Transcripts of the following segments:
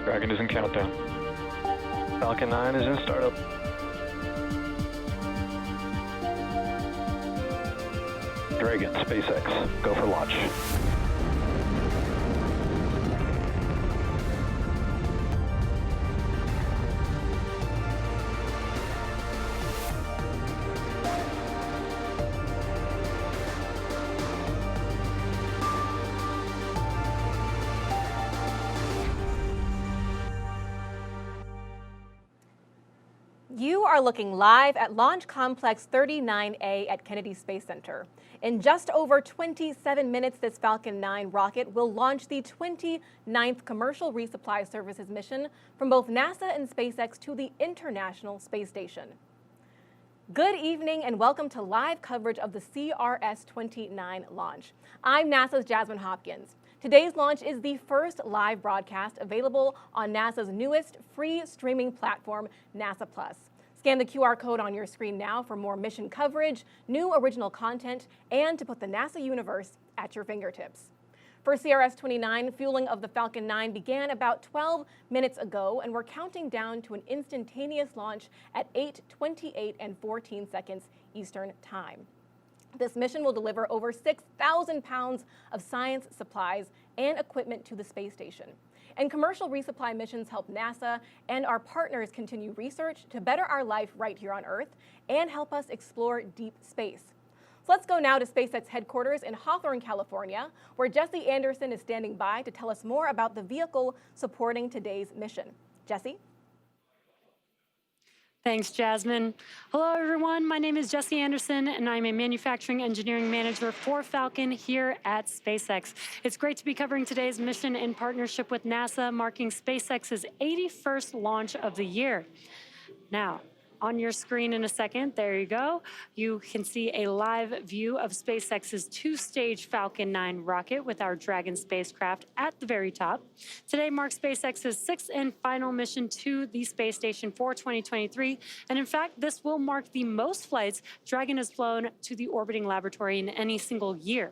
Dragon is in countdown. Falcon 9 is in startup. Dragon, SpaceX, go for launch. You are looking live at Launch Complex 39A at Kennedy Space Center. In just over 27 minutes, this Falcon 9 rocket will launch the 29th Commercial Resupply Services mission from both NASA and SpaceX to the International Space Station. Good evening and welcome to live coverage of the CRS-29 launch. I'm NASA's Jasmine Hopkins. Today's launch is the first live broadcast available on NASA's newest free streaming platform, NASA Plus. Scan the QR code on your screen now for more mission coverage, new original content, and to put the NASA universe at your fingertips. For CRS-29, fueling of the Falcon 9 began about 12 minutes ago, and we're counting down to an instantaneous launch at 8:28 and 14 seconds Eastern Time. This mission will deliver over 6,000 pounds of science supplies and equipment to the space station. And commercial resupply missions help NASA and our partners continue research to better our life right here on Earth and help us explore deep space. So let's go now to SpaceX headquarters in Hawthorne, California, where Jesse Anderson is standing by to tell us more about the vehicle supporting today's mission. Jesse? Thanks, Jasmine. Hello, everyone. My name is Jesse Anderson, and I'm a manufacturing engineering manager for Falcon here at SpaceX. It's great to be covering today's mission in partnership with NASA, marking SpaceX's 81st launch of the year. Now, on your screen in a second, there you go. You can see a live view of SpaceX's two-stage Falcon 9 rocket with our Dragon spacecraft at the very top. Today marks SpaceX's sixth and final mission to the space station for 2023. And in fact, this will mark the most flights Dragon has flown to the orbiting laboratory in any single year.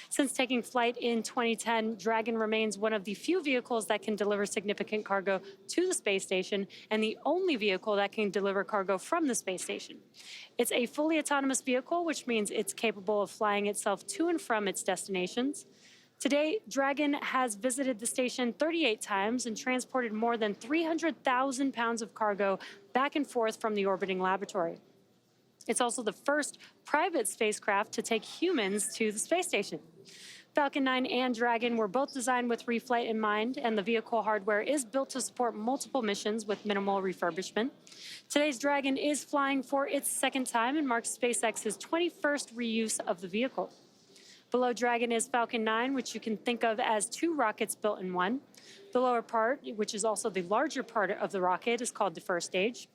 Since taking flight in 2010, Dragon remains one of the few vehicles that can deliver significant cargo to the space station and the only vehicle that can deliver cargo from the space station. It's a fully autonomous vehicle, which means it's capable of flying itself to and from its destinations. Today, Dragon has visited the station 38 times and transported more than 300,000 pounds of cargo back and forth from the orbiting laboratory. It's also the first private spacecraft to take humans to the space station. Falcon 9 and Dragon were both designed with reflight in mind, and the vehicle hardware is built to support multiple missions with minimal refurbishment. Today's Dragon is flying for its second time and marks SpaceX's 21st reuse of the vehicle. Below Dragon is Falcon 9, which you can think of as two rockets built in one. The lower part, which is also the larger part of the rocket, is called the first stage.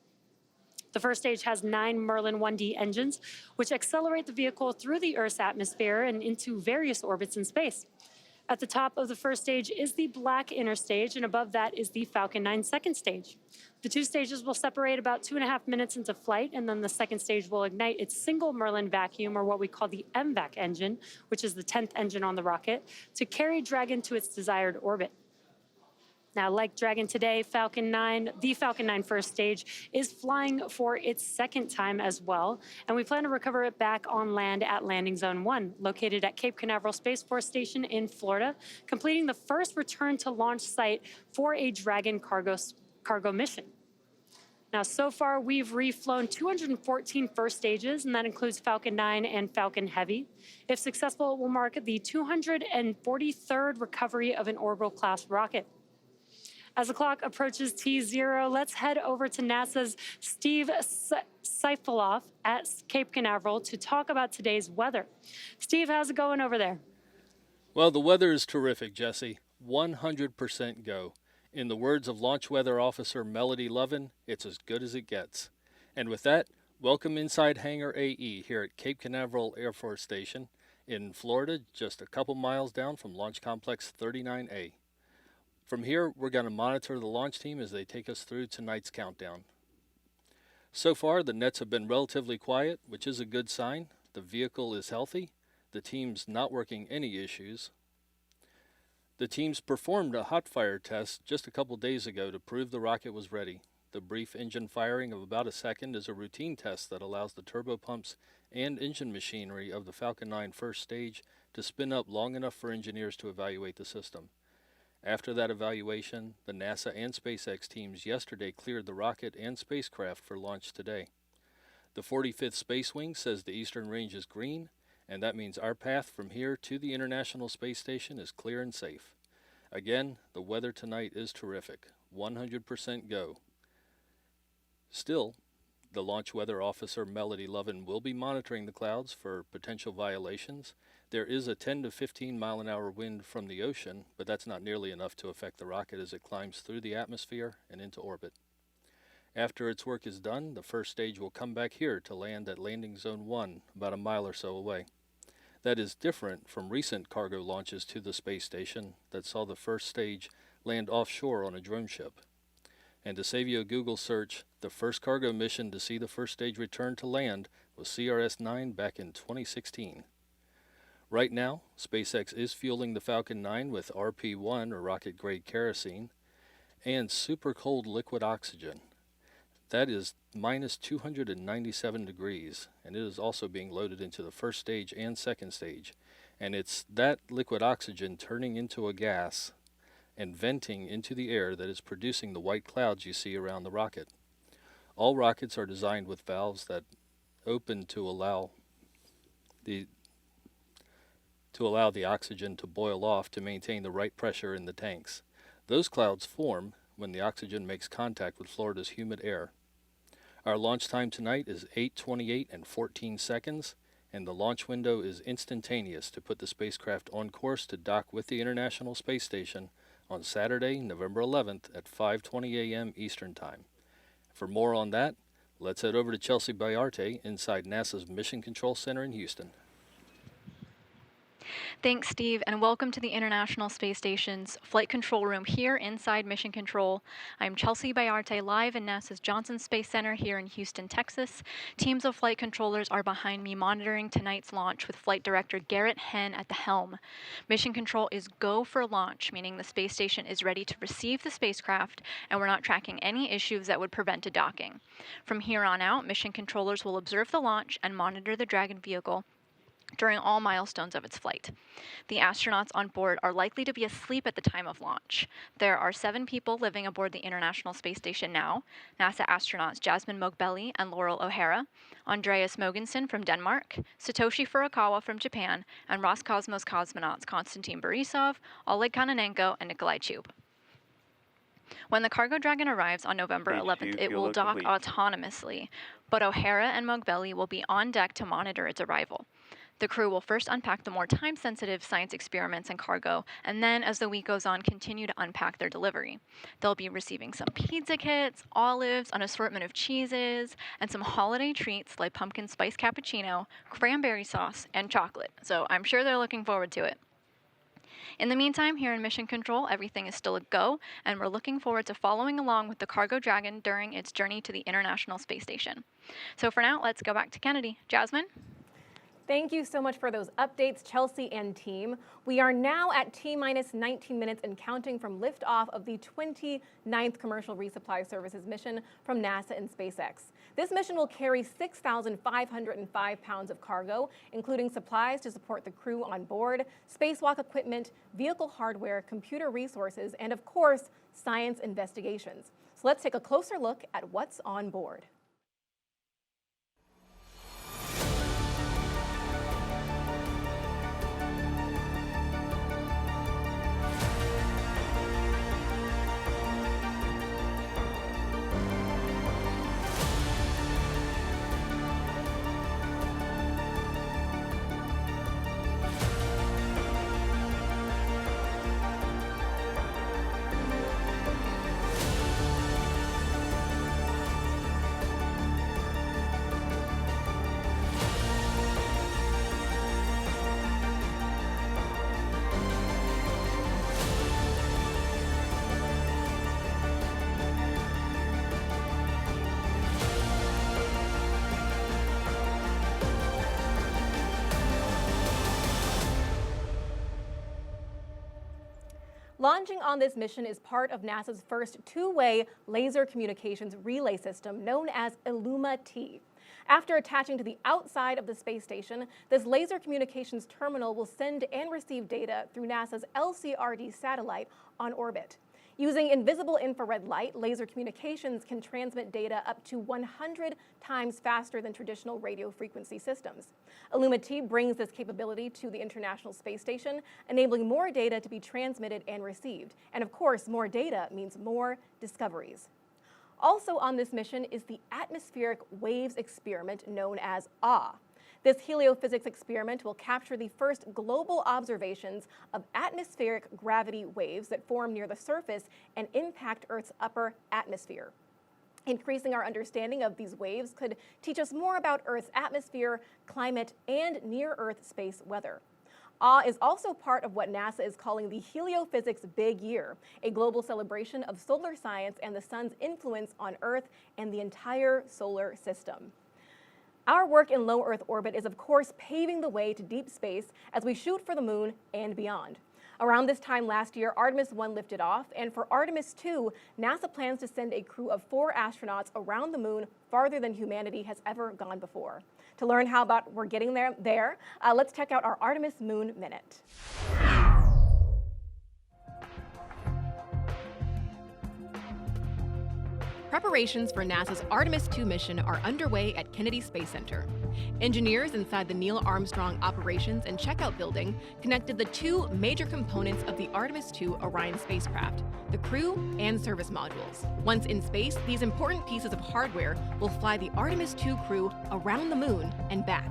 The first stage has 9 Merlin 1D engines, which accelerate the vehicle through the Earth's atmosphere and into various orbits in space. At the top of the first stage is the black inner stage, and above that is the Falcon 9 second stage. The two stages will separate about 2.5 minutes into flight, and then the second stage will ignite its single Merlin vacuum, or what we call the MVAC engine, which is the 10th engine on the rocket, to carry Dragon to its desired orbit. Now, like Dragon today, the Falcon 9 first stage is flying for its second time as well, and we plan to recover it back on land at Landing Zone 1, located at Cape Canaveral Space Force Station in Florida, completing the first return to launch site for a Dragon cargo mission. Now, so far, we've reflown 214 first stages, and that includes Falcon 9 and Falcon Heavy. If successful, it will mark the 243rd recovery of an orbital-class rocket. As the clock approaches T0, let's head over to NASA's Steve Seifaloff at Cape Canaveral to talk about today's weather. Steve, how's it going over there? Well, the weather is terrific, Jesse. 100% go. In the words of Launch Weather Officer Melody Lovin, it's as good as it gets. And with that, welcome inside Hangar AE here at Cape Canaveral Air Force Station in Florida, just a couple miles down from Launch Complex 39A. From here, we're going to monitor the launch team as they take us through tonight's countdown. So far, the nets have been relatively quiet, which is a good sign. The vehicle is healthy. The team's not working any issues. The teams performed a hot fire test just a couple days ago to prove the rocket was ready. The brief engine firing of about a second is a routine test that allows the turbopumps and engine machinery of the Falcon 9 first stage to spin up long enough for engineers to evaluate the system. After that evaluation, the NASA and SpaceX teams yesterday cleared the rocket and spacecraft for launch today. The 45th Space Wing says the eastern range is green, and that means our path from here to the International Space Station is clear and safe. Again, the weather tonight is terrific, 100% go. Still, the launch weather officer Melody Lovin will be monitoring the clouds for potential violations. There is a 10 to 15 mile an hour wind from the ocean, but that's not nearly enough to affect the rocket as it climbs through the atmosphere and into orbit. After its work is done, the first stage will come back here to land at Landing Zone 1, about a mile or so away. That is different from recent cargo launches to the space station that saw the first stage land offshore on a drone ship. And to save you a Google search, the first cargo mission to see the first stage return to land was CRS 9 back in 2016. Right now, SpaceX is fueling the Falcon 9 with RP-1, or rocket-grade kerosene, and super cold liquid oxygen. That is minus 297 degrees, and it is also being loaded into the first stage and second stage. And it's that liquid oxygen turning into a gas and venting into the air that is producing the white clouds you see around the rocket. All rockets are designed with valves that open to allow the oxygen to boil off to maintain the right pressure in the tanks. Those clouds form when the oxygen makes contact with Florida's humid air. Our launch time tonight is 8:28 and 14 seconds, and the launch window is instantaneous to put the spacecraft on course to dock with the International Space Station on Saturday, November 11th at 5:20 a.m. Eastern Time. For more on that, let's head over to Chelsea Bayarte inside NASA's Mission Control Center in Houston. Thanks, Steve, and welcome to the International Space Station's Flight Control Room here inside Mission Control. I'm Chelsea Bayarte, live in NASA's Johnson Space Center here in Houston, Texas. Teams of flight controllers are behind me monitoring tonight's launch with Flight Director Garrett Henn at the helm. Mission Control is go for launch, meaning the space station is ready to receive the spacecraft, and we're not tracking any issues that would prevent a docking. From here on out, mission controllers will observe the launch and monitor the Dragon vehicle during all milestones of its flight. The astronauts on board are likely to be asleep at the time of launch. There are 7 people living aboard the International Space Station now: NASA astronauts Jasmine Mogbelli and Laurel O'Hara, Andreas Mogensen from Denmark, Satoshi Furukawa from Japan, and Roscosmos cosmonauts Konstantin Borisov, Oleg Kononenko, and Nikolai Chub. When the Cargo Dragon arrives on November 11th, it will dock autonomously, but O'Hara and Mogbelli will be on deck to monitor its arrival. The crew will first unpack the more time-sensitive science experiments and cargo, and then, as the week goes on, continue to unpack their delivery. They'll be receiving some pizza kits, olives, an assortment of cheeses, and some holiday treats like pumpkin spice cappuccino, cranberry sauce, and chocolate. So I'm sure they're looking forward to it. In the meantime, here in Mission Control, everything is still a go, and we're looking forward to following along with the Cargo Dragon during its journey to the International Space Station. So for now, let's go back to Kennedy. Jasmine? Thank you so much for those updates, Chelsea and team. We are now at T-minus 19 minutes and counting from liftoff of the 29th Commercial Resupply Services mission from NASA and SpaceX. This mission will carry 6,505 pounds of cargo, including supplies to support the crew on board, spacewalk equipment, vehicle hardware, computer resources, and of course, science investigations. So let's take a closer look at what's on board. Launching on this mission is part of NASA's first two-way laser communications relay system known as Illuma-T. After attaching to the outside of the space station, this laser communications terminal will send and receive data through NASA's LCRD satellite on orbit. Using invisible infrared light, laser communications can transmit data up to 100 times faster than traditional radio frequency systems. Illuma-T brings this capability to the International Space Station, enabling more data to be transmitted and received. And of course, more data means more discoveries. Also on this mission is the atmospheric waves experiment known as AW. This heliophysics experiment will capture the first global observations of atmospheric gravity waves that form near the surface and impact Earth's upper atmosphere. Increasing our understanding of these waves could teach us more about Earth's atmosphere, climate, and near-Earth space weather. AW is also part of what NASA is calling the Heliophysics Big Year, a global celebration of solar science and the sun's influence on Earth and the entire solar system. Our work in low Earth orbit is, of course, paving the way to deep space as we shoot for the moon and beyond. Around this time last year, Artemis 1 lifted off, and for Artemis 2, NASA plans to send a crew of 4 astronauts around the moon farther than humanity has ever gone before. To learn how about we're getting there, let's check out our Artemis Moon Minute. Preparations for NASA's Artemis 2 mission are underway at Kennedy Space Center. Engineers inside the Neil Armstrong Operations and Checkout Building connected the 2 major components of the Artemis 2 Orion spacecraft, the crew and service modules. Once in space, these important pieces of hardware will fly the Artemis 2 crew around the moon and back.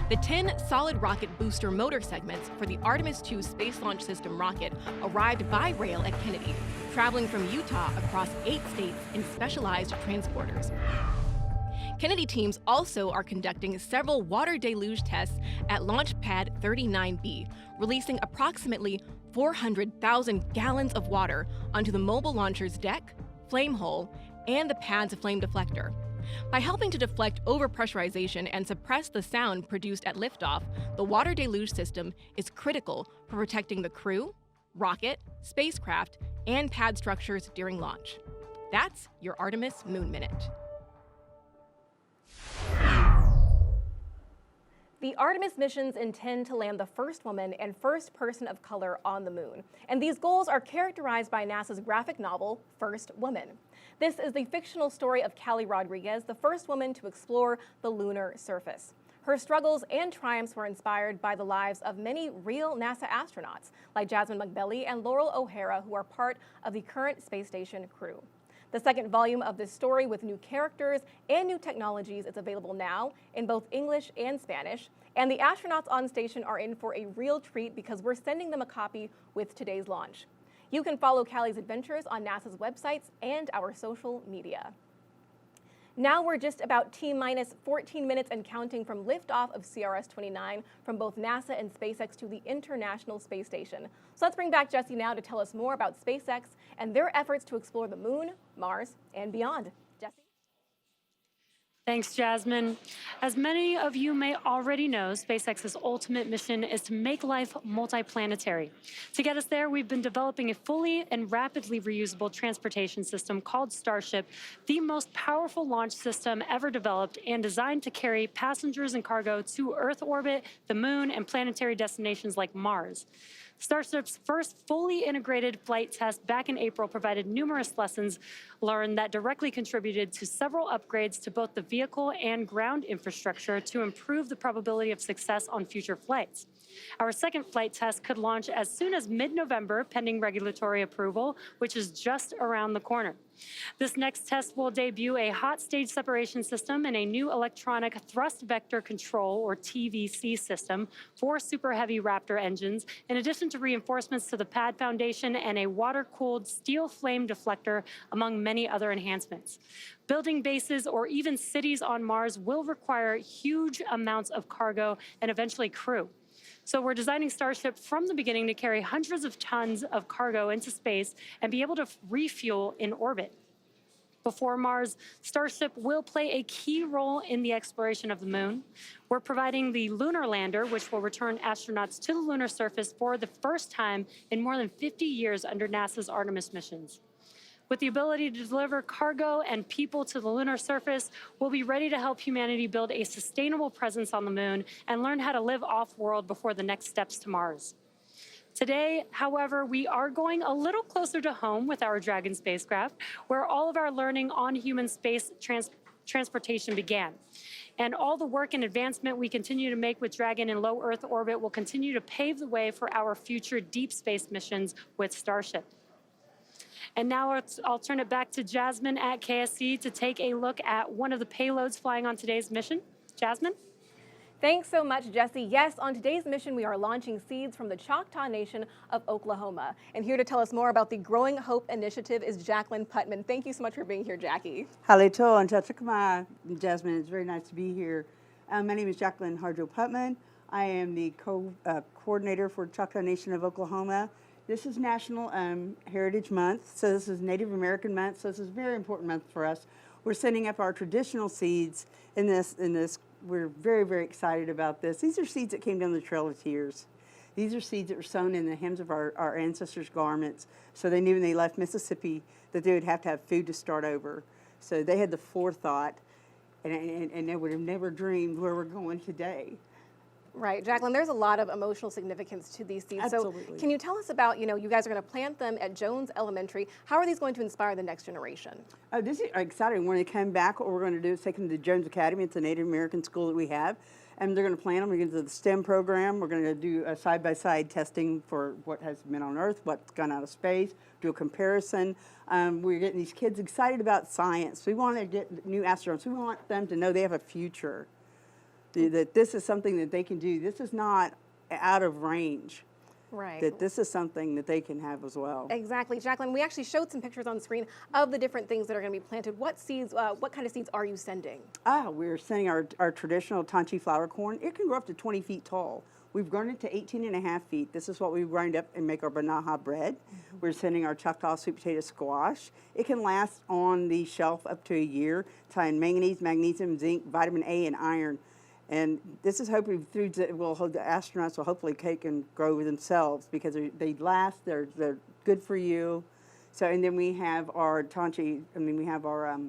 The 10 solid rocket booster motor segments for the Artemis 2 Space Launch System rocket arrived by rail at Kennedy, traveling from Utah across 8 states in specialized transporters. Kennedy teams also are conducting several water deluge tests at Launch Pad 39B, releasing approximately 400,000 gallons of water onto the mobile launcher's deck, flame hole, and the pad's flame deflector. By helping to deflect overpressurization and suppress the sound produced at liftoff, the water deluge system is critical for protecting the crew, rocket, spacecraft, and pad structures during launch. That's your Artemis Moon Minute. The Artemis missions intend to land the first woman and first person of color on the moon, and these goals are characterized by NASA's graphic novel, First Woman. This is the fictional story of Callie Rodriguez, the first woman to explore the lunar surface. Her struggles and triumphs were inspired by the lives of many real NASA astronauts, like Jasmine McBelly and Laurel O'Hara, who are part of the current space station crew. The second volume of this story with new characters and new technologies is available now in both English and Spanish, and the astronauts on station are in for a real treat because we're sending them a copy with today's launch. You can follow Callie's adventures on NASA's websites and our social media. Now we're just about T-minus 14 minutes and counting from liftoff of CRS-29 from both NASA and SpaceX to the International Space Station. So let's bring back Jesse now to tell us more about SpaceX and their efforts to explore the moon, Mars, and beyond. Jesse? Thanks, Jasmine. As many of you may already know, SpaceX's ultimate mission is to make life multiplanetary. To get us there, we've been developing a fully and rapidly reusable transportation system called Starship, the most powerful launch system ever developed and designed to carry passengers and cargo to Earth orbit, the moon, and planetary destinations like Mars. Starship's first fully integrated flight test back in April provided numerous lessons learned that directly contributed to several upgrades to both the vehicle and ground infrastructure to improve the probability of success on future flights. Our second flight test could launch as soon as mid-November, pending regulatory approval, which is just around the corner. This next test will debut a hot stage separation system and a new electronic thrust vector control, or TVC system, for Super Heavy Raptor engines, in addition to reinforcements to the pad foundation and a water-cooled steel flame deflector, among many other enhancements. Building bases or even cities on Mars will require huge amounts of cargo and eventually crew. So we're designing Starship from the beginning to carry hundreds of tons of cargo into space and be able to refuel in orbit. before Mars, Starship will play a key role in the exploration of the moon. We're providing the lunar lander, which will return astronauts to the lunar surface for the first time in more than 50 years under NASA's Artemis missions. With the ability to deliver cargo and people to the lunar surface, we'll be ready to help humanity build a sustainable presence on the moon and learn how to live off-world before the next steps to Mars. Today, however, we are going a little closer to home with our Dragon spacecraft, where all of our learning on human space transportation began. And all the work and advancement we continue to make with Dragon in low Earth orbit will continue to pave the way for our future deep space missions with Starship. And now I'll turn it back to Jasmine at KSC to take a look at one of the payloads flying on today's mission. Jasmine? Thanks so much, Jesse. Yes, on today's mission, we are launching seeds from the Choctaw Nation of Oklahoma. And here to tell us more about the Growing Hope Initiative is Jacqueline Putman. Thank you so much for being here, Jackie. Halito and Tachikama, Jasmine. It's very nice to be here. My name is Jacqueline Harjo Putman. I am the coordinator for Choctaw Nation of Oklahoma. This is National Heritage Month, so this is Native American Month, so this is a very important month for us. We're sending up our traditional seeds in this. We're very, very excited about this. These are seeds that came down the Trail of Tears. These are seeds that were sown in the hems of our ancestors' garments, so they knew when they left Mississippi that they would have to have food to start over. So they had the forethought, and they would have never dreamed where we're going today. Right, Jacqueline, there's a lot of emotional significance to these seeds. Absolutely. So can you tell us about, you guys are going to plant them at Jones Elementary. How are these going to inspire the next generation? This is exciting. When they come back, what we're going to do is take them to Jones Academy. It's a Native American school that we have. And they're going to plant them. We're going to do the STEM program. We're going to do a side-by-side testing for what has been on Earth, what's gone out of space, do a comparison. We're getting these kids excited about science. We want to get new astronauts. We want them to know they have a future. That this is something that they can do. This is not out of range. Right. That this is something that they can have as well. Exactly. Jacqueline, we actually showed some pictures on the screen of the different things that are going to be planted. What seeds, what kind of seeds are you sending? We're sending our traditional Tanchi flower corn. It can grow up to 20 feet tall. We've grown it to 18.5 feet. This is what we grind up and make our banaha bread. Mm-hmm. We're sending our Choctaw sweet potato squash. It can last on the shelf up to a year. It's high in manganese, magnesium, zinc, vitamin A, and iron. And this is hoping the astronauts will hopefully take and grow themselves because they last, they're good for you. So, and then we have our Tanchi, we have our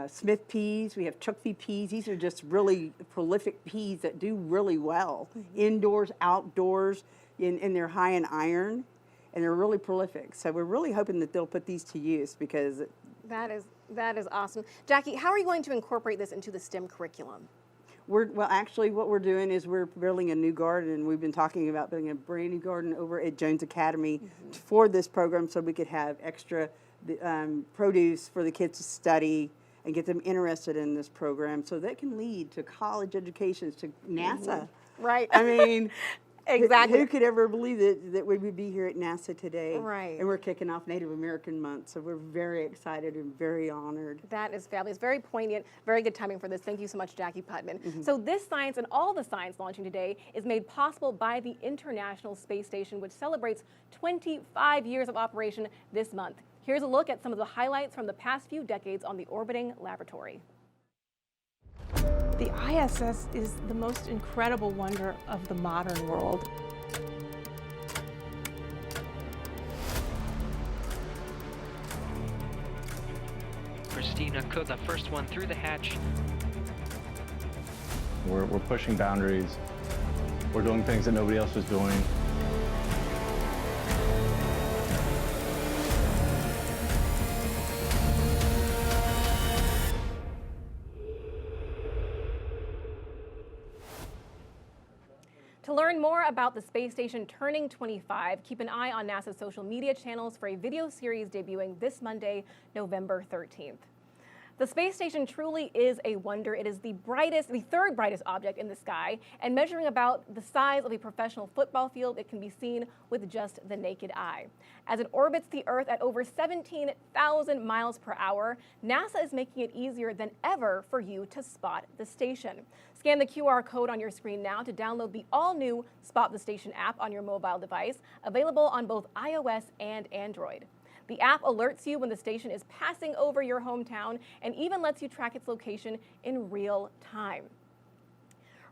Smith peas, we have Chukvi peas. These are just really prolific peas that do really well, indoors, outdoors, and they're high in iron, and they're really prolific. So we're really hoping that they'll put these to use because that is awesome. Jackie, how are you going to incorporate this into the STEM curriculum? Well, actually, what we're doing is we're building a new garden. We've been talking about building a brand new garden over at Jones Academy for this program so we could have extra produce for the kids to study and get them interested in this program so that can lead to college educations, to NASA. Right. I mean, exactly. Who could ever believe that we would be here at NASA today? Right. And we're kicking off Native American Month, so we're very excited and very honored. That is fabulous. Very poignant, very good timing for this. Thank you so much, Jackie Putman. So this science and all the science launching today is made possible by the International Space Station, which celebrates 25 years of operation this month. Here's a look at some of the highlights from the past few decades on the orbiting laboratory. The ISS is the most incredible wonder of the modern world. Christina Cook, the first one through the hatch. We're pushing boundaries. We're doing things that nobody else was doing. To learn more about the space station turning 25, keep an eye on NASA's social media channels for a video series debuting this Monday, November 13th. The space station truly is a wonder. It is the third brightest object in the sky, and measuring about the size of a professional football field, it can be seen with just the naked eye. As it orbits the Earth at over 17,000 miles per hour, NASA is making it easier than ever for you to spot the station. Scan the QR code on your screen now to download the all-new Spot the Station app on your mobile device, available on both iOS and Android. The app alerts you when the station is passing over your hometown and even lets you track its location in real time.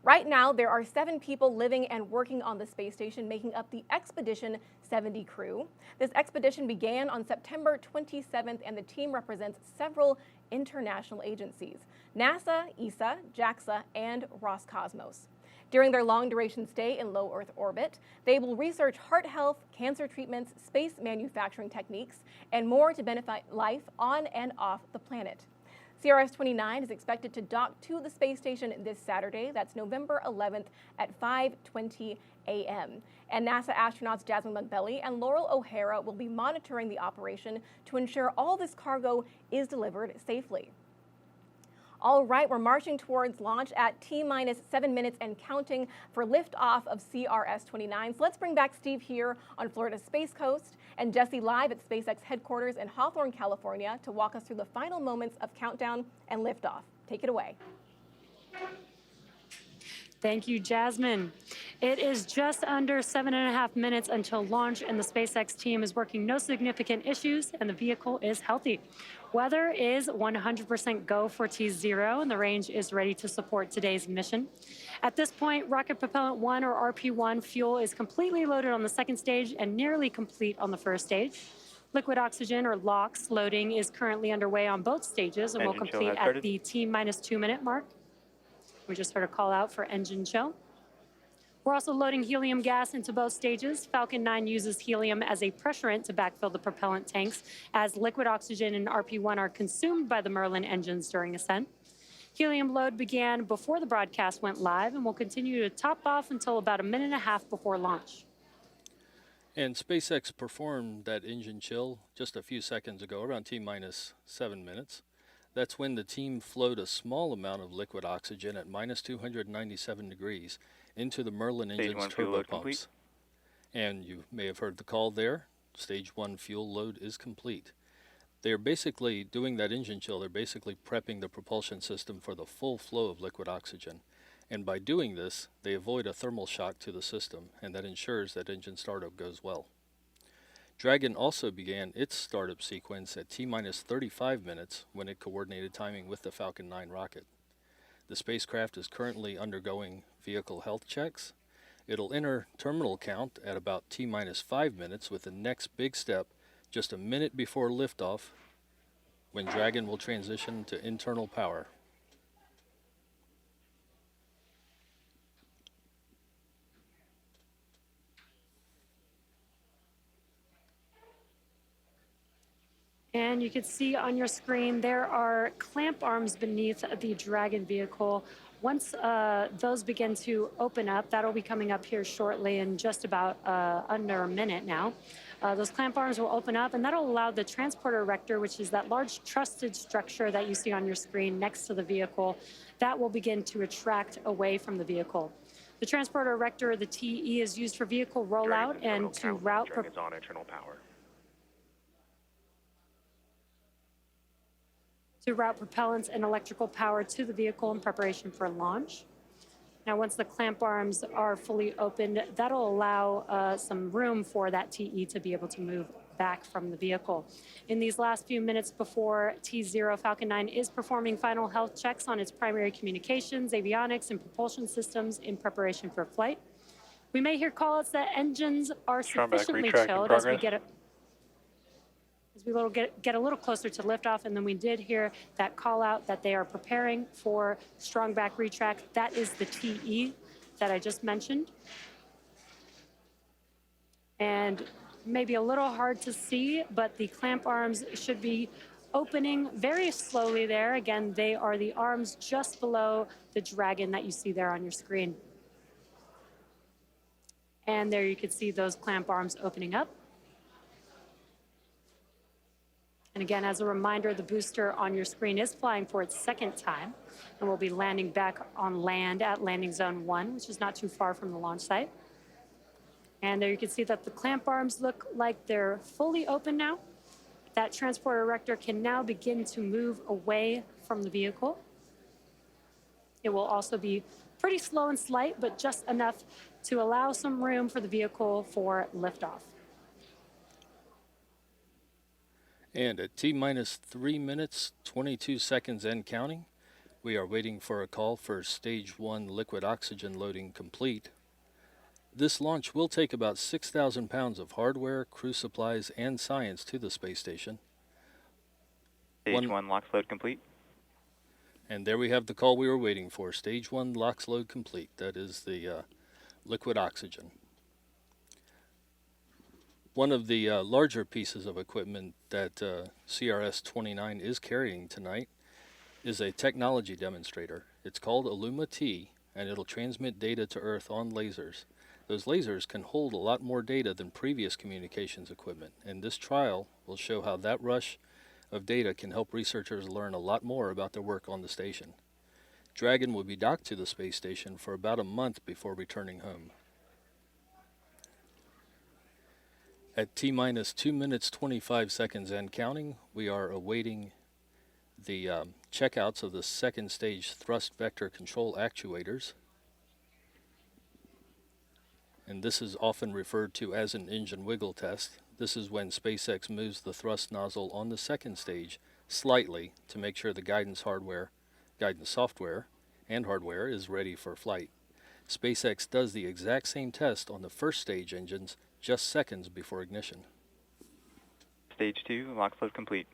Right now, there are 7 people living and working on the space station, making up the Expedition 70 crew. This expedition began on September 27th, and the team represents several international agencies: NASA, ESA, JAXA, and Roscosmos. During their long-duration stay in low Earth orbit, they will research heart health, cancer treatments, space manufacturing techniques, and more to benefit life on and off the planet. CRS 29 is expected to dock to the space station this Saturday. That's November 11th at 5:20 a.m. And NASA astronauts Jasmine Montbelly and Laurel O'Hara will be monitoring the operation to ensure all this cargo is delivered safely. All right, we're marching towards launch at T-minus 7 minutes and counting for liftoff of CRS 29. So let's bring back Steve here on Florida's Space Coast and Jesse live at SpaceX headquarters in Hawthorne, California, to walk us through the final moments of countdown and liftoff. Take it away. Thank you, Jasmine. It is just under 7.5 minutes until launch, and the SpaceX team is working no significant issues, and the vehicle is healthy. Weather is 100% go for T0, and the range is ready to support today's mission. At this point, Rocket Propellant 1, or RP1, fuel is completely loaded on the second stage and nearly complete on the first stage. Liquid oxygen, or LOX, loading is currently underway on both stages and will complete at the T-minus 2 minute mark. We just heard a call out for engine chill. We're also loading helium gas into both stages. Falcon 9 uses helium as a pressurant to backfill the propellant tanks, as liquid oxygen and RP1 are consumed by the Merlin engines during ascent. Helium load began before the broadcast went live and will continue to top off until about 1.5 minutes before launch. And SpaceX performed that engine chill just a few seconds ago, around T-minus 7 minutes. That's when the team flowed a small amount of liquid oxygen at minus 297 degrees into the Merlin engine's turbo pumps. And you may have heard the call there. Stage 1 fuel load is complete. They're basically doing that engine chill. They're basically prepping the propulsion system for the full flow of liquid oxygen. And by doing this, they avoid a thermal shock to the system, and that ensures that engine startup goes well. Dragon also began its startup sequence at T-minus 35 minutes when it coordinated timing with the Falcon 9 rocket. The spacecraft is currently undergoing vehicle health checks. It'll enter terminal count at about T-minus 5 minutes, with the next big step just a minute before liftoff, when Dragon will transition to internal power. And you can see on your screen there are clamp arms beneath the Dragon vehicle. Once those begin to open up, that'll be coming up here shortly in just about under a minute now. Those clamp arms will open up, and that'll allow the transporter erector, which is that large trusted structure that you see on your screen next to the vehicle, that will begin to retract away from the vehicle. The transporter erector, the TE, is used for vehicle rollout and to route propellants and electrical power to the vehicle in preparation for launch. Now, once the clamp arms are fully opened, that'll allow some room for that TE to be able to move back from the vehicle. In these last few minutes before T0, Falcon 9 is performing final health checks on its primary communications, avionics, and propulsion systems in preparation for flight. We may hear call-outs that engines are sufficiently chilled as we get a little closer to liftoff, and then we did hear that call out that they are preparing for strong back retract. That is the TE that I just mentioned. And maybe a little hard to see, but the clamp arms should be opening very slowly there. Again, they are the arms just below the Dragon that you see there on your screen. And there you can see those clamp arms opening up. And again, as a reminder, the booster on your screen is flying for its second time and will be landing back on land at landing zone 1, which is not too far from the launch site. And there you can see that the clamp arms look like they're fully open now. That transporter erector can now begin to move away from the vehicle. It will also be pretty slow and slight, but just enough to allow some room for the vehicle for liftoff. And at T-minus 3 minutes, 22 seconds and counting, we are waiting for a call for Stage 1 liquid oxygen loading complete. This launch will take about 6,000 pounds of hardware, crew supplies, and science to the space station. Stage 1 LOX load complete. And there we have the call we were waiting for. Stage 1 LOX load complete. That is the liquid oxygen. One of the larger pieces of equipment that CRS 29 is carrying tonight is a technology demonstrator. It's called Illuma-T, and it'll transmit data to Earth on lasers. Those lasers can hold a lot more data than previous communications equipment, and this trial will show how that rush of data can help researchers learn a lot more about their work on the station. Dragon will be docked to the space station for about a month before returning home. At T-minus 2 minutes, 25 seconds and counting, we are awaiting the checkouts of the second stage thrust vector control actuators. And this is often referred to as an engine wiggle test. This is when SpaceX moves the thrust nozzle on the second stage slightly to make sure the guidance software and hardware is ready for flight. SpaceX does the exact same test on the first stage engines just seconds before ignition. Stage 2 LOX load complete.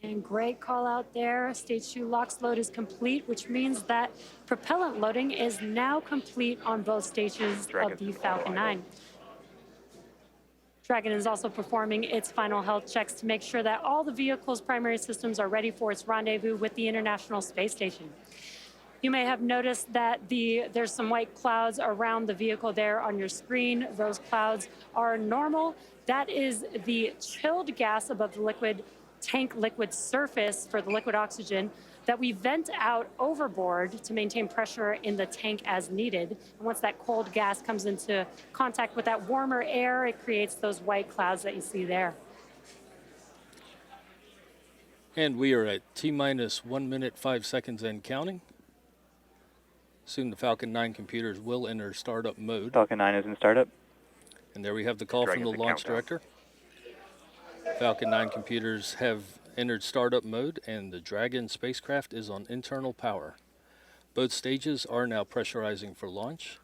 And great call out there. Stage 2 LOX load is complete, which means that propellant loading is now complete on both stages of the Falcon 9. Dragon is also performing its final health checks to make sure that all the vehicle's primary systems are ready for its rendezvous with the International Space Station. You may have noticed that there's some white clouds around the vehicle there on your screen. Those clouds are normal. That is the chilled gas above the tank liquid surface for the liquid oxygen that we vent out overboard to maintain pressure in the tank as needed. And once that cold gas comes into contact with that warmer air, it creates those white clouds that you see there. And we are at T-minus 1 minute, 5 seconds and counting. Soon the Falcon 9 computers will enter startup mode. Falcon 9 is in startup. And there we have the call from the launch director. Falcon 9 computers have entered startup mode, and the Dragon spacecraft is on internal power. Both stages are now pressurizing for launch.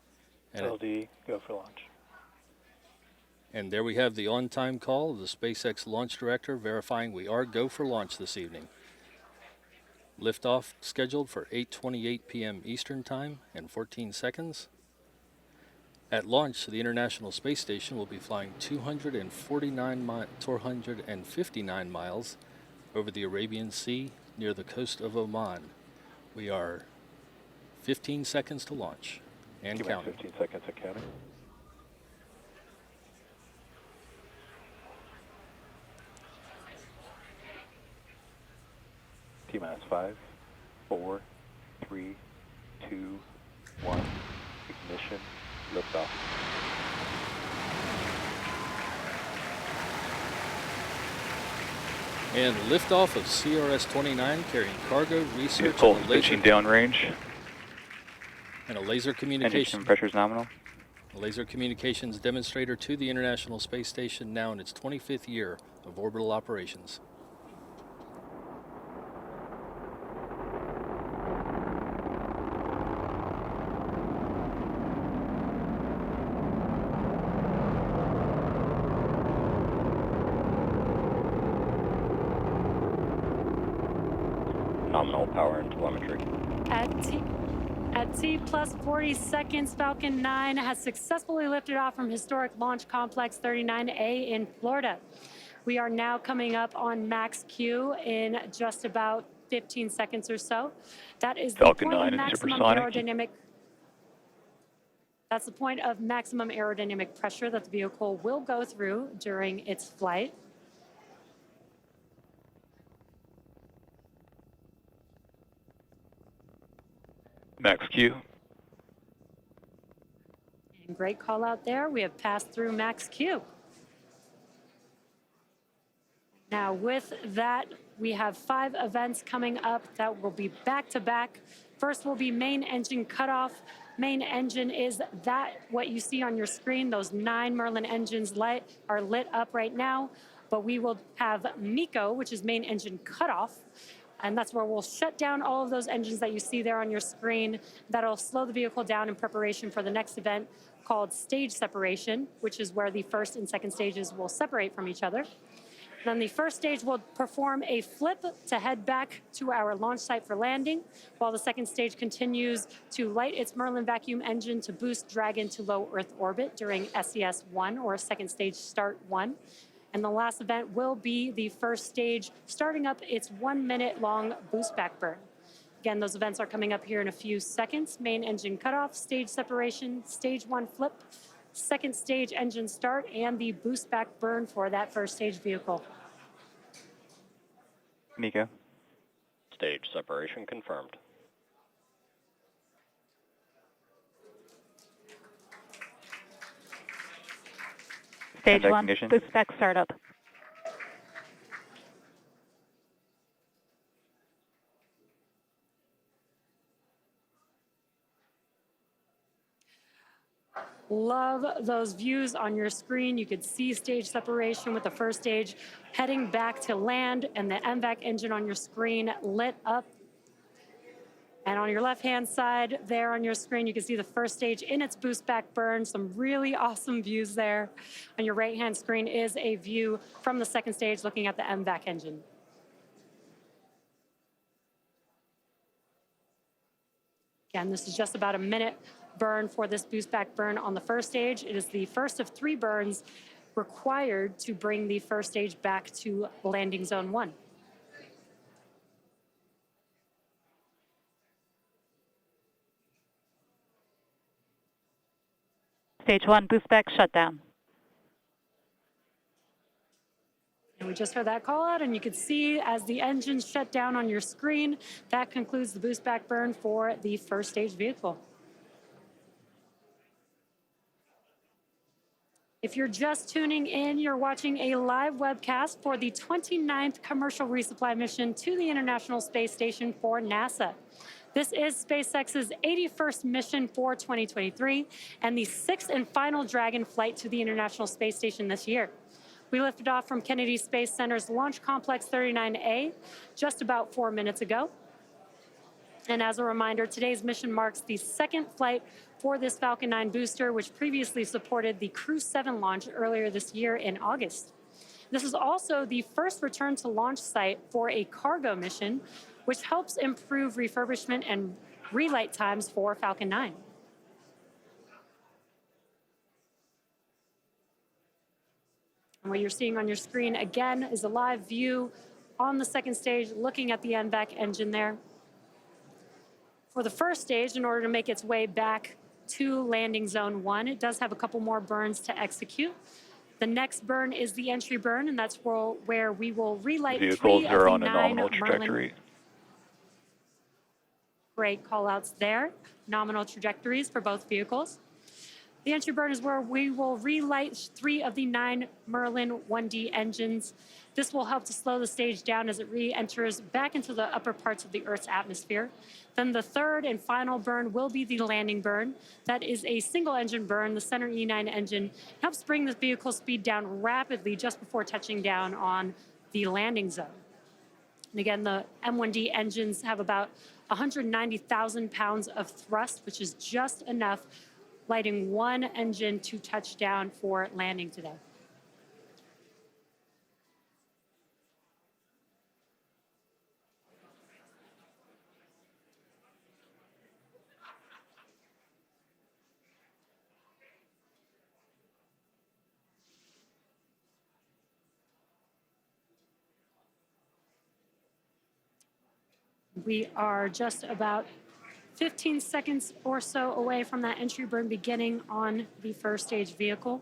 And LD, go for launch. And there we have the on-time call of the SpaceX launch director verifying we are go for launch this evening. Liftoff scheduled for 8:28 p.m. Eastern Time and 14 seconds. At launch, the International Space Station will be flying 459 miles over the Arabian Sea near the coast of Oman. We are 15 seconds to launch and counting. 15 seconds and counting. T-minus 5, 4, 3, 2, 1, ignition, liftoff. And liftoff of CRS-29 carrying cargo, research, Pulse and a laser, pitching downrange. and a laser Engine communication. pressure is nominal. A laser communications demonstrator to the International Space Station, now in its 25th year of orbital operations. Nominal power and telemetry. At T plus 40 seconds, Falcon 9 has successfully lifted off from historic Launch Complex 39A in Florida. We are now coming up on max Q in just about 15 seconds or so. That is Falcon the point 9 of is maximum supersonic. aerodynamic. That's the point of maximum aerodynamic pressure that the vehicle will go through during its flight. Max Q. And great call out there. We have passed through max Q. Now with that, we have 5 events coming up that will be back to back. First will be main engine cutoff. Main engine is that what you see on your screen. Those 9 Merlin engines are lit up right now. but we will have MECO, which is main engine cutoff, and that's where we'll shut down all of those engines that you see there on your screen. That'll slow the vehicle down in preparation for the next event called stage separation, which is where the first and second stages will separate from each other. Then the first stage will perform a flip to head back to our launch site for landing, while the second stage continues to light its Merlin vacuum engine to boost Dragon to low Earth orbit during SES-1, or second stage start 1. And the last event will be the first stage, starting up its 1 minute long boost back burn. Again, those events are coming up here in a few seconds. Main engine cutoff, stage separation, stage 1 flip, second stage engine start, and the boost back burn for that first stage vehicle. MECO. Stage separation confirmed. Stage 1, conditions. boost back startup. Love those views on your screen. You could see stage separation with the first stage heading back to land, and the MVAC engine on your screen lit up. And on your left-hand side there on your screen, you can see the first stage in its boost back burn. Some really awesome views there. On your right-hand screen is a view from the second stage looking at the MVAC engine. Again, this is just about a minute burn for this boost back burn on the first stage. It is the first of 3 burns required to bring the first stage back to landing zone 1. Stage 1, boost back shutdown. And we just heard that call out, and you can see as the engines shut down on your screen, that concludes the boost back burn for the first stage vehicle. If you're just tuning in, you're watching a live webcast for the 29th commercial resupply mission to the International Space Station for NASA. This is SpaceX's 81st mission for 2023 and the 6th and final Dragon flight to the International Space Station this year. We lifted off from Kennedy Space Center's Launch Complex 39A just about 4 minutes ago. And as a reminder, today's mission marks the 2nd flight for this Falcon 9 booster, which previously supported the Crew 7 launch earlier this year in August. This is also the first return to launch site for a cargo mission, which helps improve refurbishment and relight times for Falcon 9. And what you're seeing on your screen again is a live view on the second stage looking at the MVAC engine there. For the first stage, in order to make its way back to landing zone 1, it does have a couple more burns to execute. The next burn is the entry burn, and that's where we will relight Vehicles 3 are of on the a 9 nominal Merlin. trajectory. Great call-outs there. Nominal trajectories for both vehicles. The entry burn is where we will relight 3 of the 9 Merlin 1D engines. This will help to slow the stage down as it re-enters back into the upper parts of the Earth's atmosphere. Then the third and final burn will be the landing burn. That is a single engine burn. The center E9 engine helps bring the vehicle speed down rapidly just before touching down on the landing zone. And again, the M1D engines have about 190,000 pounds of thrust, which is just enough lighting 1 engine to touch down for landing today. We are just about 15 seconds or so away from that entry burn beginning on the first stage vehicle.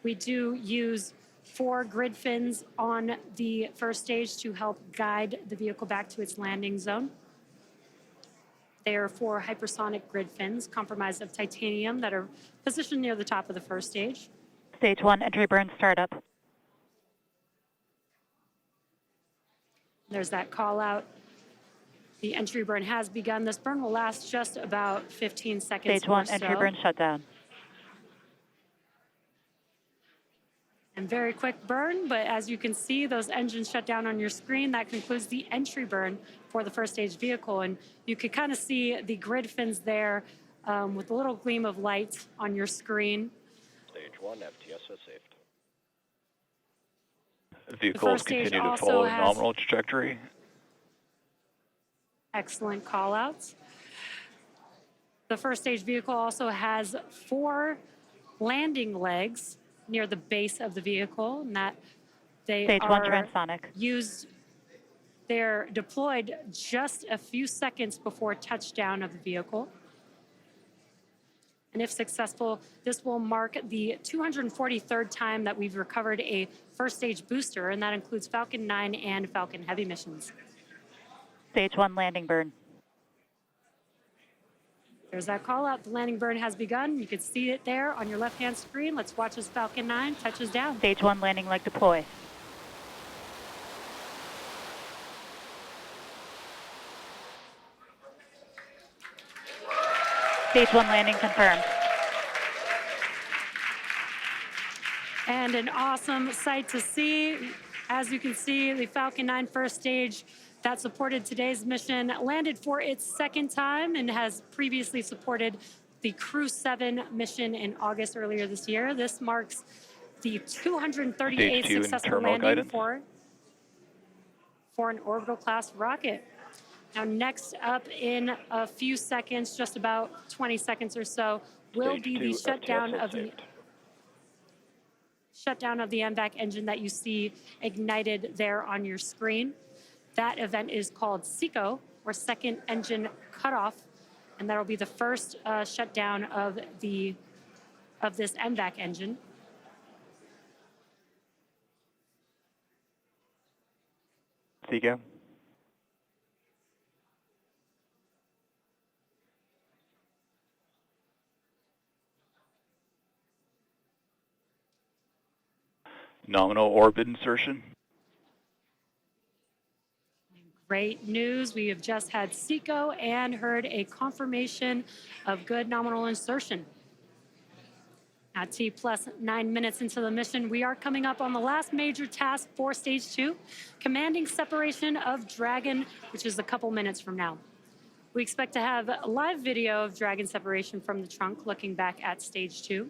We do use 4 grid fins on the first stage to help guide the vehicle back to its landing zone. They are 4 hypersonic grid fins comprised of titanium that are positioned near the top of the first stage. Stage 1, entry burn startup. There's that call out. The entry burn has begun. This burn will last just about 15 seconds Stage 1, or so. entry burn shutdown. And One very quick burn, but as you can see, those engines shut down on your screen. That concludes the entry burn for the first stage vehicle. And you could kind of see the grid fins there with a little gleam of light on your screen. Stage 1, FTS is saved. Vehicles continue to follow a nominal trajectory. Excellent call-outs. The first stage vehicle also has 4 landing legs near the base of the vehicle, and that they Stage 1 transonic. They're deployed just a few seconds before touchdown of the vehicle. And if successful, this will mark the 243rd time that we've recovered a first stage booster, and that includes Falcon 9 and Falcon Heavy missions. Stage 1 landing burn. There's that call out. The landing burn has begun. You can see it there on your left-hand screen. Let's watch as Falcon 9 touches down. Stage 1 landing leg deploy. Stage 1 landing confirmed. And an awesome sight to see. As you can see, the Falcon 9 first stage that supported today's mission landed for its second time and has previously supported the Crew 7 mission in August earlier this year. This marks the 238th successful landing for an orbital class rocket. Now, next up in a few seconds, just about 20 seconds or so, will be the shutdown of the MVAC engine that you see ignited there on your screen. That event is called SECO, or Second Engine Cutoff, and that'll be the first shutdown of this MVAC engine. SECO. Nominal orbit insertion. Great news. We have just had SECO and heard a confirmation of good nominal insertion. At T plus 9 minutes into the mission, we are coming up on the last major task for Stage 2, commanding separation of Dragon, which is a couple minutes from now. We expect to have a live video of Dragon separation from the trunk looking back at Stage 2.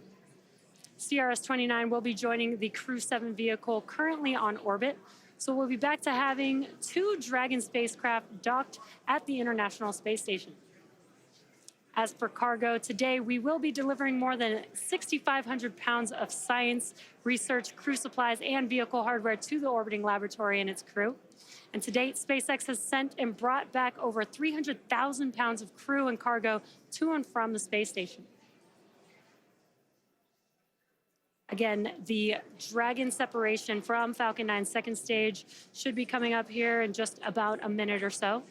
CRS 29 will be joining the Crew 7 vehicle currently on orbit. So we'll be back to having 2 Dragon spacecraft docked at the International Space Station. As for cargo, today we will be delivering more than 6,500 pounds of science, research, crew supplies, and vehicle hardware to the orbiting laboratory and its crew. And to date, SpaceX has sent and brought back over 300,000 pounds of crew and cargo to and from the space station. Again, the Dragon separation from Falcon 9's second stage should be coming up here in just about a minute or so.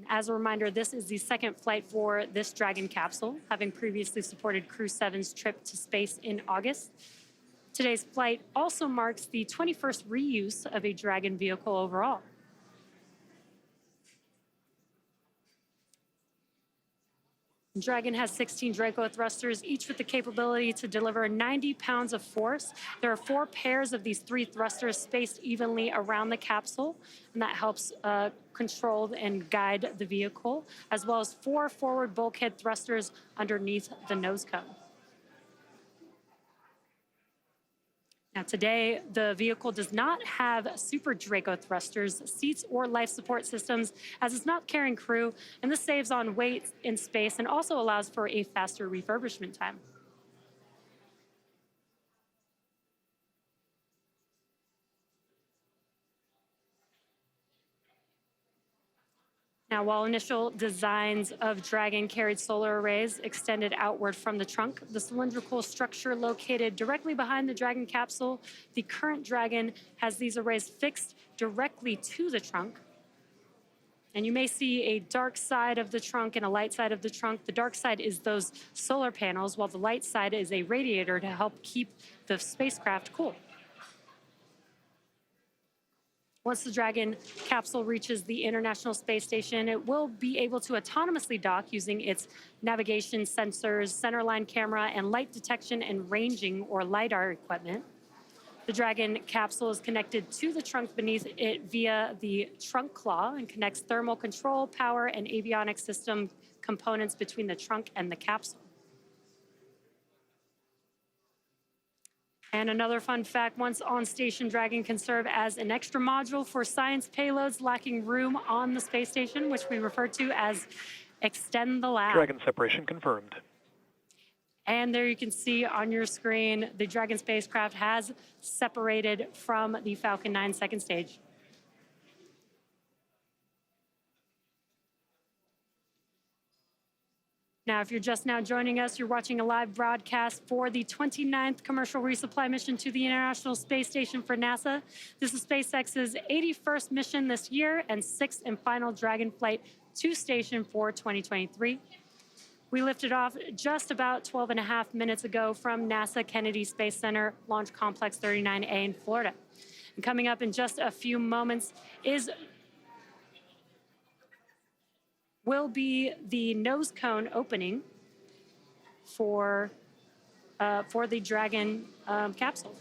As a reminder, this is the second flight for this Dragon capsule, having previously supported Crew 7's trip to space in August. Today's flight also marks the 21st reuse of a Dragon vehicle overall. Dragon has 16 Draco thrusters, each with the capability to deliver 90 pounds of force. There are 4 pairs of these 3 thrusters spaced evenly around the capsule, and that helps control and guide the vehicle, as well as 4 forward bulkhead thrusters underneath the nose cone. Now today, the vehicle does not have super Draco thrusters, seats, or life support systems, as it's not carrying crew, and this saves on weight in space and also allows for a faster refurbishment time. Now, while initial designs of Dragon carried solar arrays extended outward from the trunk, the cylindrical structure located directly behind the Dragon capsule, the current Dragon has these arrays fixed directly to the trunk. And you may see a dark side of the trunk and a light side of the trunk. The dark side is those solar panels, while the light side is a radiator to help keep the spacecraft cool. Once the Dragon capsule reaches the International Space Station, it will be able to autonomously dock using its navigation sensors, centerline camera, and light detection and ranging, or LiDAR, equipment. The Dragon capsule is connected to the trunk beneath it via the trunk claw and connects thermal control, power, and avionics system components between the trunk and the capsule. And another fun fact, once on station, Dragon can serve as an extra module for science payloads lacking room on the space station, which we refer to as Extend the Lab. Dragon separation confirmed. And there you can see on your screen, the Dragon spacecraft has separated from the Falcon 9 second stage. Now, if you're just now joining us, you're watching a live broadcast for the 29th commercial resupply mission to the International Space Station for NASA. This is SpaceX's 81st mission this year and 6th and final Dragon flight to station for 2023. We lifted off just about 12 and a half minutes ago from NASA Kennedy Space Center Launch Complex 39A in Florida. And coming up in just a few moments will be the nose cone opening for the Dragon capsule.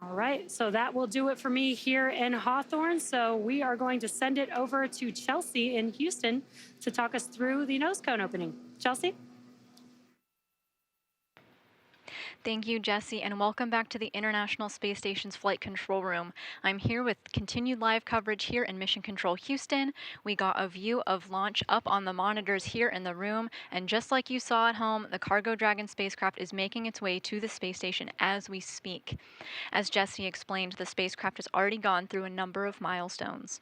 All right, so that will do it for me here in Hawthorne. So we are going to send it over to Chelsea in Houston to talk us through the nose cone opening. Chelsea? Thank you, Jesse, and welcome back to the International Space Station's Flight Control Room. I'm here with continued live coverage here in Mission Control Houston. We got a view of launch up on the monitors here in the room, and just like you saw at home, the Cargo Dragon spacecraft is making its way to the space station as we speak. As Jesse explained, the spacecraft has already gone through a number of milestones.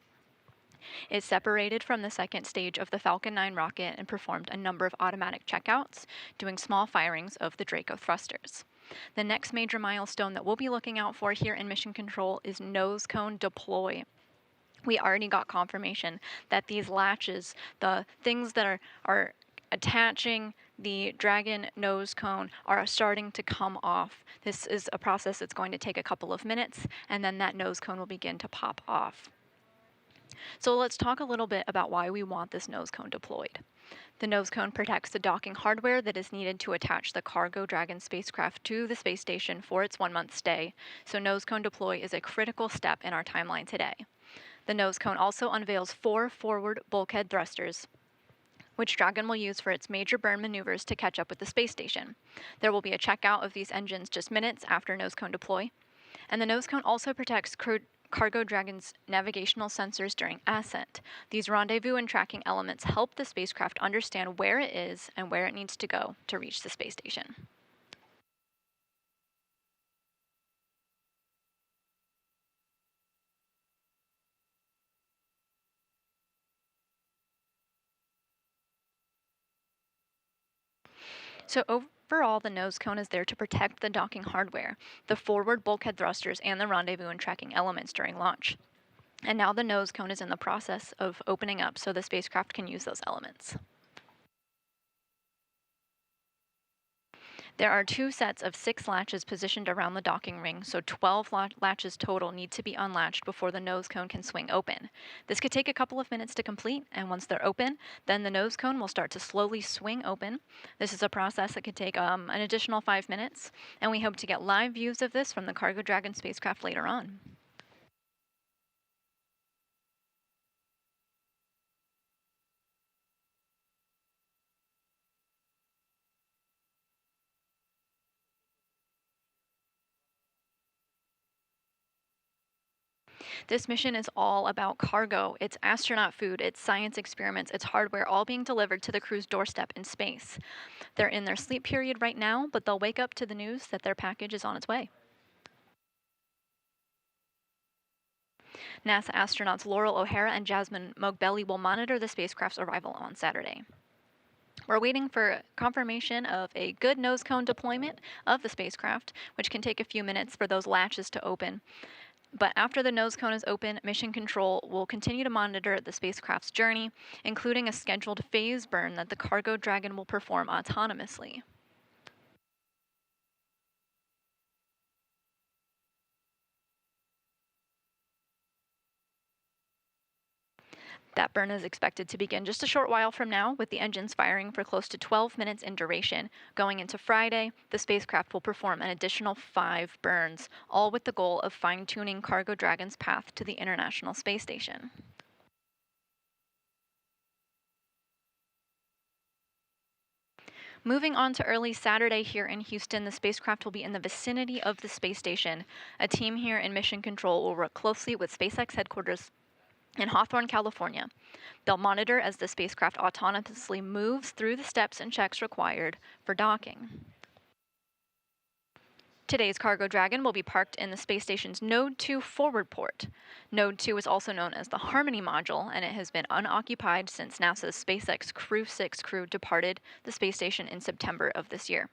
It separated from the second stage of the Falcon 9 rocket and performed a number of automatic checkouts, doing small firings of the Draco thrusters. The next major milestone that we'll be looking out for here in Mission Control is nose cone deploy. We already got confirmation that these latches, the things that are attaching the Dragon nose cone, are starting to come off. This is a process that's going to take a couple of minutes, and then that nose cone will begin to pop off. So let's talk a little bit about why we want this nose cone deployed. The nose cone protects the docking hardware that is needed to attach the Cargo Dragon spacecraft to the space station for its 1-month stay, so nose cone deploy is a critical step in our timeline today. The nose cone also unveils 4 forward bulkhead thrusters, which Dragon will use for its major burn maneuvers to catch up with the space station. There will be a checkout of these engines just minutes after nose cone deploy, and the nose cone also protects Cargo Dragon's navigational sensors during ascent. These rendezvous and tracking elements help the spacecraft understand where it is and where it needs to go to reach the space station. So overall, the nose cone is there to protect the docking hardware, the forward bulkhead thrusters, and the rendezvous and tracking elements during launch. And now the nose cone is in the process of opening up so the spacecraft can use those elements. There are 2 sets of 6 latches positioned around the docking ring, so 12 latches total need to be unlatched before the nose cone can swing open. This could take a couple of minutes to complete, and once they're open, then the nose cone will start to slowly swing open. This is a process that could take an additional 5 minutes, and we hope to get live views of this from the Cargo Dragon spacecraft later on. This mission is all about cargo. It's astronaut food, it's science experiments, it's hardware, all being delivered to the crew's doorstep in space. They're in their sleep period right now, but they'll wake up to the news that their package is on its way. NASA astronauts Laurel O'Hara and Jasmine Mogbelli will monitor the spacecraft's arrival on Saturday. We're waiting for confirmation of a good nose cone deployment of the spacecraft, which can take a few minutes for those latches to open. But after the nose cone is open, Mission Control will continue to monitor the spacecraft's journey, including a scheduled phase burn that the Cargo Dragon will perform autonomously. That burn is expected to begin just a short while from now, with the engines firing for close to 12 minutes in duration. Going into Friday, the spacecraft will perform an additional 5 burns, all with the goal of fine-tuning Cargo Dragon's path to the International Space Station. Moving on to early Saturday here in Houston, the spacecraft will be in the vicinity of the space station. A team here in Mission Control will work closely with SpaceX headquarters in Hawthorne, California. They'll monitor as the spacecraft autonomously moves through the steps and checks required for docking. Today's Cargo Dragon will be parked in the space station's Node 2 forward port. Node 2 is also known as the Harmony module, and it has been unoccupied since NASA's SpaceX Crew 6 crew departed the space station in September of this year.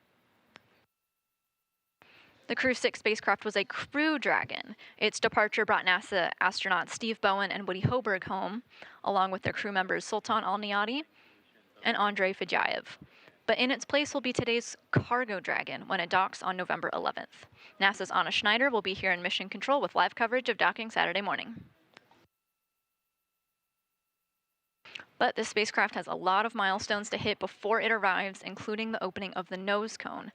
The Crew 6 spacecraft was a Crew Dragon. Its departure brought NASA astronauts Steve Bowen and Woody Hoberg home, along with their crew members Sultan Al-Niyati and Andrei Fadjayev. But in its place will be today's Cargo Dragon when it docks on November 11th. NASA's Anna Schneider will be here in Mission Control with live coverage of docking Saturday morning. But this spacecraft has a lot of milestones to hit before it arrives, including the opening of the nose cone.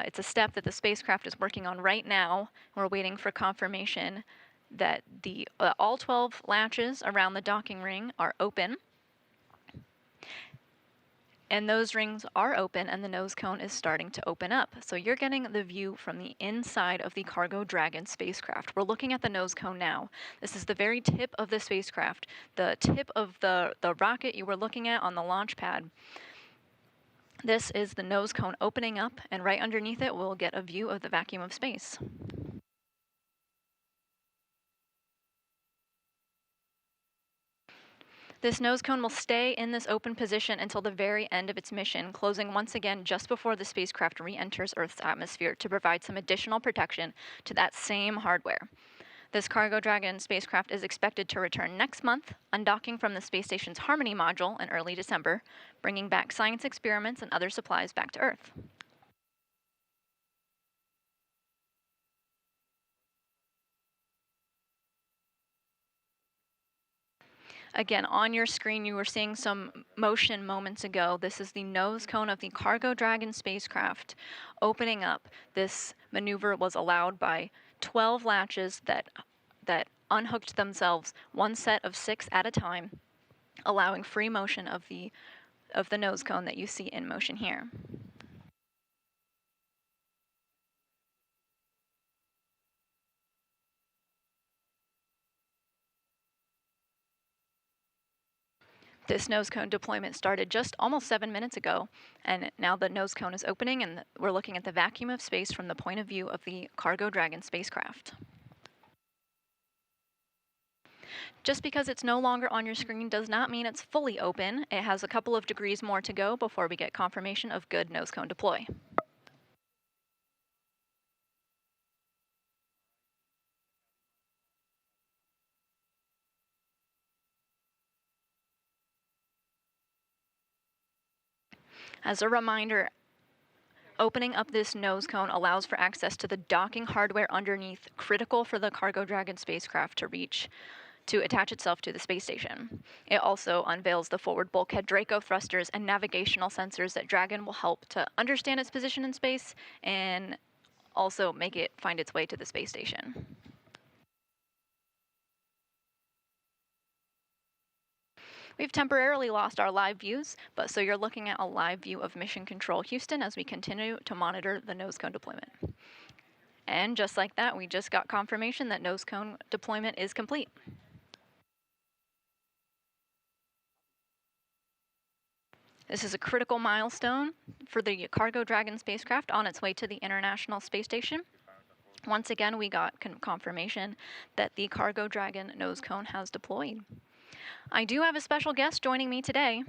It's a step that the spacecraft is working on right now. We're waiting for confirmation that all 12 latches around the docking ring are open. And those rings are open and the nose cone is starting to open up. So you're getting the view from the inside of the Cargo Dragon spacecraft. We're looking at the nose cone now. This is the very tip of the spacecraft, the tip of the rocket you were looking at on the launch pad. This is the nose cone opening up, and right underneath it we'll get a view of the vacuum of space. This nose cone will stay in this open position until the very end of its mission, closing once again just before the spacecraft re-enters Earth's atmosphere to provide some additional protection to that same hardware. This Cargo Dragon spacecraft is expected to return next month, undocking from the space station's Harmony module in early December, bringing back science experiments and other supplies back to Earth. Again, on your screen, you were seeing some motion moments ago. This is the nose cone of the Cargo Dragon spacecraft opening up. This maneuver was allowed by 12 latches that unhooked themselves, one set of 6 at a time, allowing free motion of the nose cone that you see in motion here. This nose cone deployment started just almost 7 minutes ago, and now the nose cone is opening and we're looking at the vacuum of space from the point of view of the Cargo Dragon spacecraft. Just because it's no longer on your screen does not mean it's fully open. It has a couple of degrees more to go before we get confirmation of good nose cone deploy. As a reminder, opening up this nose cone allows for access to the docking hardware underneath, critical for the Cargo Dragon spacecraft to attach itself to the space station. It also unveils the forward bulkhead Draco thrusters and navigational sensors that Dragon will help to understand its position in space and also make it find its way to the space station. We've temporarily lost our live views, but so you're looking at a live view of Mission Control Houston as we continue to monitor the nose cone deployment. And just like that, we just got confirmation that nose cone deployment is complete. This is a critical milestone for the Cargo Dragon spacecraft on its way to the International Space Station. Once again, we got confirmation that the Cargo Dragon nose cone has deployed. I do have a special guest joining me today.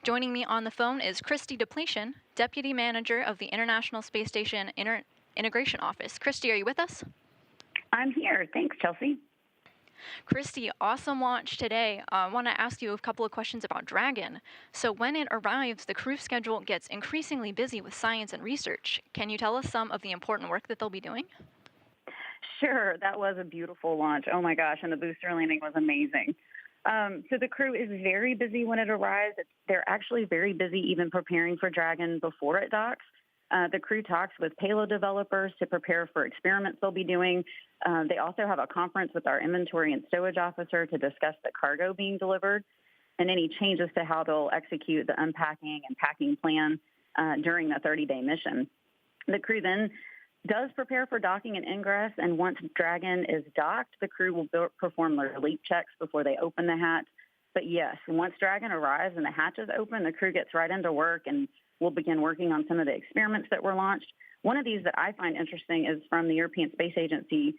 Joining me on the phone is Christy Depletion, Deputy Manager of the International Space Station Integration Office. Christy, are you with us? I'm here. Thanks, Chelsea. Christy, awesome launch today. I want to ask you a couple of questions about Dragon. So when it arrives, the crew schedule gets increasingly busy with science and research. Can you tell us some of the important work that they'll be doing? Sure. That was a beautiful launch. Oh my gosh. And the booster landing was amazing. So the crew is very busy when it arrives. They're actually very busy even preparing for Dragon before it docks. The crew talks with payload developers to prepare for experiments they'll be doing. They also have a conference with our inventory and stowage officer to discuss the cargo being delivered and any changes to how they'll execute the unpacking and packing plan during the 30-day mission. The crew then does prepare for docking and ingress, and once Dragon is docked, the crew will perform their leak checks before they open the hatch. But yes, once Dragon arrives and the hatch is open, the crew gets right into work and we'll begin working on some of the experiments that were launched. One of these that I find interesting is from the European Space Agency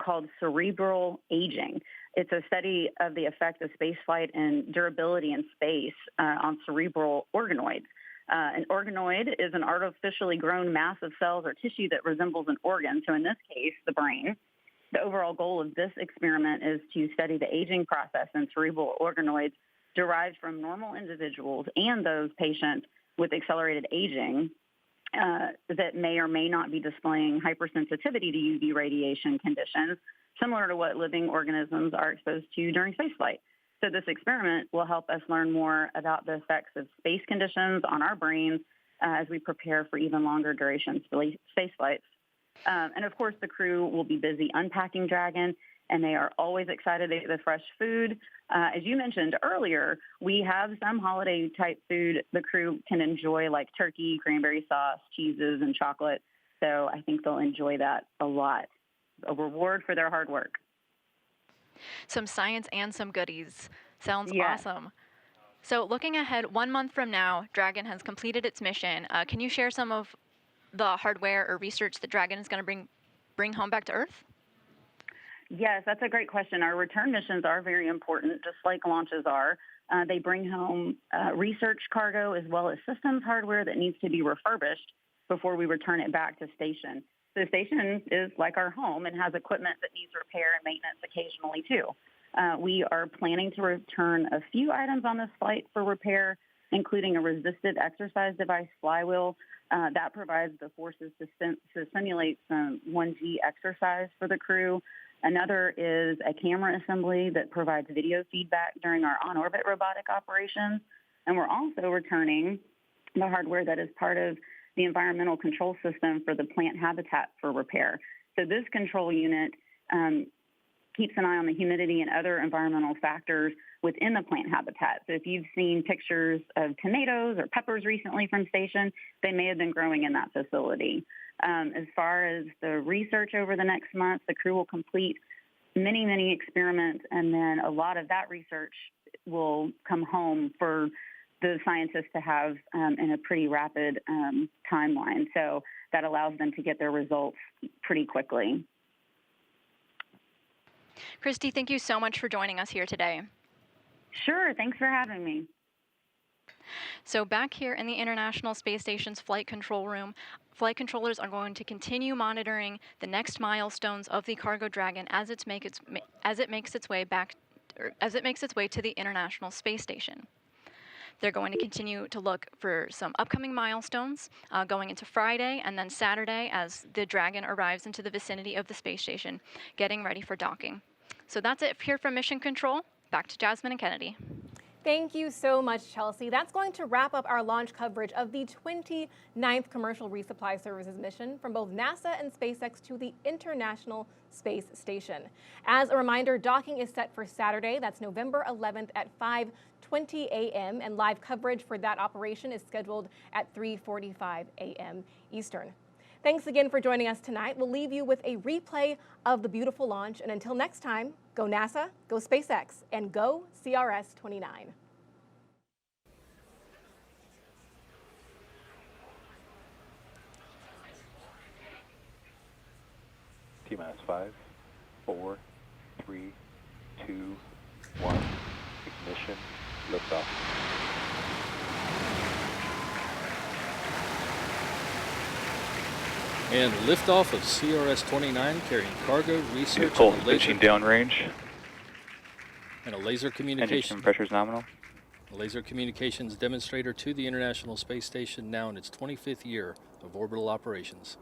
called cerebral aging. It's a study of the effect of spaceflight and durability in space on cerebral organoids. An organoid is an artificially grown mass of cells or tissue that resembles an organ, so in this case, the brain. The overall goal of this experiment is to study the aging process in cerebral organoids derived from normal individuals and those patients with accelerated aging that may or may not be displaying hypersensitivity to UV radiation conditions, similar to what living organisms are exposed to during spaceflight. So this experiment will help us learn more about the effects of space conditions on our brains as we prepare for even longer duration space flights. And of course, the crew will be busy unpacking Dragon, and they are always excited to get the fresh food. As you mentioned earlier, we have some holiday-type food the crew can enjoy, like turkey, cranberry sauce, cheeses, and chocolate. So I think they'll enjoy that a lot. A reward for their hard work. Some science and some goodies. Sounds Yes. awesome. So looking ahead, 1 month from now, Dragon has completed its mission. Can you share some of the hardware or research that Dragon is going to bring home back to Earth? Yes, that's a great question. Our return missions are very important, just like launches are. They bring home research cargo as well as systems hardware that needs to be refurbished before we return it back to station. So the station is like our home and has equipment that needs repair and maintenance occasionally too. We are planning to return a few items on this flight for repair, including a resistive exercise device flywheel that provides the forces to simulate some 1G exercise for the crew. Another is a camera assembly that provides video feedback during our on-orbit robotic operations. And we're also returning the hardware that is part of the environmental control system for the plant habitat for repair. So this control unit keeps an eye on the humidity and other environmental factors within the plant habitat. So if you've seen pictures of tomatoes or peppers recently from station, they may have been growing in that facility. As far as the research over the next month, the crew will complete many, many experiments, and then a lot of that research will come home for the scientists to have in a pretty rapid timeline. So that allows them to get their results pretty quickly. Christy, thank you so much for joining us here today. Sure, thanks for having me. So back here in the International Space Station's flight control room, flight controllers are going to continue monitoring the next milestones of the Cargo Dragon as it makes its way to the International Space Station. They're going to continue to look for some upcoming milestones going into Friday and then Saturday as the Dragon arrives into the vicinity of the space station, getting ready for docking. So that's it here from Mission Control. Back to Jasmine and Kennedy. Thank you so much, Chelsea. That's going to wrap up our launch coverage of the 29th Commercial Resupply Services mission from both NASA and SpaceX to the International Space Station. As a reminder, docking is set for Saturday. That's November 11th at 5:20 a.m. and live coverage for that operation is scheduled at 3:45 a.m. Eastern. Thanks again for joining us tonight. We'll leave you with a replay of the beautiful launch. And until next time, go NASA, go SpaceX, and go CRS 29. T-minus 5, 4, 3, 2, 1. Ignition. Liftoff. And liftoff of CRS-29 carrying cargo, research, Vehicle and a laser pitching downrange. and a laser Engine communication. pressure is nominal. A laser communications demonstrator to the International Space Station now in its 25th year of orbital operations.